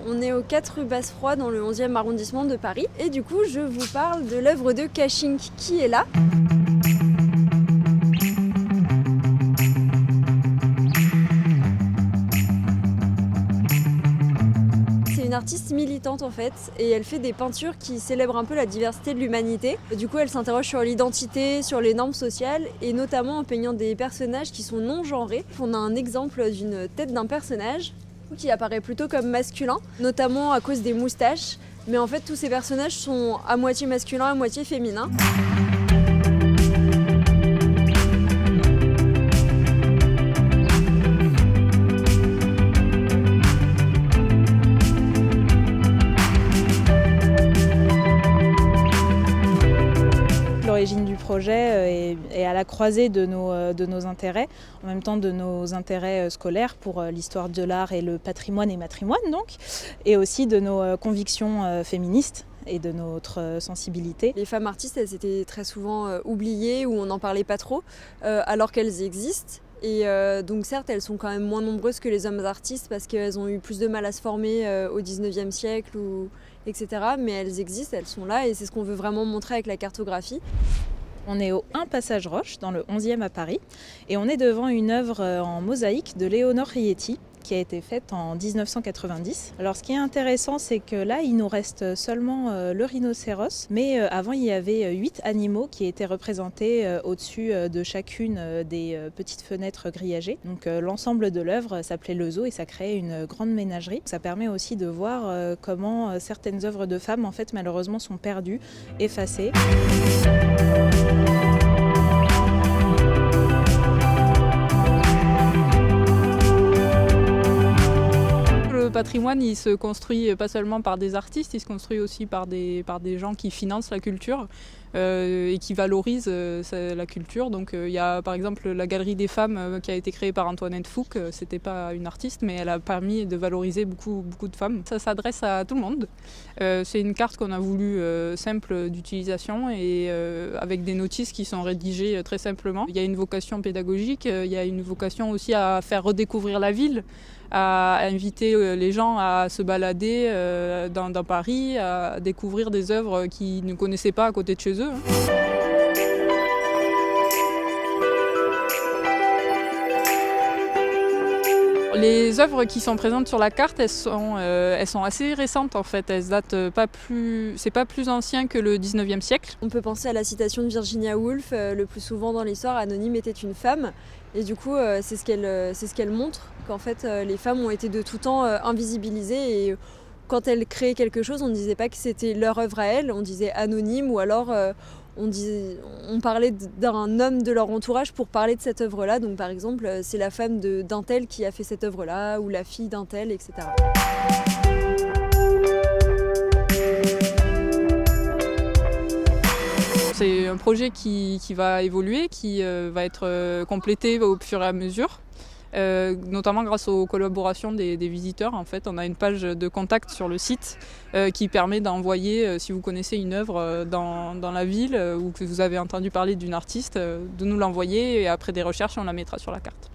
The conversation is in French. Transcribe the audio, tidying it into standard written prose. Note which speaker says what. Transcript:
Speaker 1: On est au 4 rue Basse-Froid dans le 11e arrondissement de Paris. Et du coup, je vous parle de l'œuvre de Kachink qui est là. C'est une artiste militante en fait, et elle fait des peintures qui célèbrent un peu la diversité de l'humanité. Du coup, elle s'interroge sur l'identité, sur les normes sociales, et notamment en peignant des personnages qui sont non genrés. On a un exemple d'une tête d'un personnage qui apparaît plutôt comme masculin, notamment à cause des moustaches. Mais en fait, tous ces personnages sont à moitié masculins, à moitié féminins.
Speaker 2: L'origine du projet est à la croisée de nos intérêts, en même temps de nos intérêts scolaires pour l'histoire de l'art et le patrimoine et matrimoine donc, et aussi de nos convictions féministes et de notre sensibilité.
Speaker 1: Les femmes artistes, elles étaient très souvent oubliées ou on n'en parlait pas trop, alors qu'elles existent. Et donc certes, elles sont quand même moins nombreuses que les hommes artistes parce qu'elles ont eu plus de mal à se former au 19e siècle, etc. Mais elles existent, elles sont là et c'est ce qu'on veut vraiment montrer avec la cartographie.
Speaker 2: On est au 1 Passage Roche, dans le 11e à Paris, et on est devant une œuvre en mosaïque de Léonore Rieti, qui a été faite en 1990. Alors ce qui est intéressant, c'est que là, il nous reste seulement le rhinocéros, mais avant, il y avait 8 animaux qui étaient représentés au-dessus de chacune des petites fenêtres grillagées. Donc l'ensemble de l'œuvre s'appelait le zoo et ça créait une grande ménagerie. Ça permet aussi de voir comment certaines œuvres de femmes, en fait, malheureusement, sont perdues, effacées.
Speaker 3: Le patrimoine, il se construit pas seulement par des artistes, il se construit aussi par des gens qui financent la culture et qui valorisent la culture. Donc il y a par exemple la Galerie des femmes qui a été créée par Antoinette Fouque. C'était pas une artiste, mais elle a permis de valoriser beaucoup de femmes. Ça s'adresse à tout le monde. C'est une carte qu'on a voulu simple d'utilisation et avec des notices qui sont rédigées très simplement. Il y a une vocation pédagogique, il y a une vocation aussi à faire redécouvrir la ville, à inviter les gens à se balader dans Paris, à découvrir des œuvres qu'ils ne connaissaient pas à côté de chez eux. Les œuvres qui sont présentes sur la carte, elles sont assez récentes en fait. Elles datent c'est pas plus ancien que le 19e siècle.
Speaker 1: On peut penser à la citation de Virginia Woolf, le plus souvent dans l'histoire, Anonyme était une femme. Et du coup, c'est ce qu'elle montre, qu'en fait les femmes ont été de tout temps invisibilisées et quand elles créaient quelque chose, on ne disait pas que c'était leur œuvre à elles, on disait anonyme ou alors on parlait d'un homme de leur entourage pour parler de cette œuvre-là. Donc par exemple, c'est la femme d'un tel qui a fait cette œuvre-là ou la fille d'un tel, etc.
Speaker 3: C'est un projet qui va évoluer, qui va être complété au fur et à mesure. Notamment grâce aux collaborations des visiteurs. En fait, on a une page de contact sur le site qui permet d'envoyer, si vous connaissez une œuvre dans la ville ou que vous avez entendu parler d'une artiste, de nous l'envoyer et après des recherches, on la mettra sur la carte.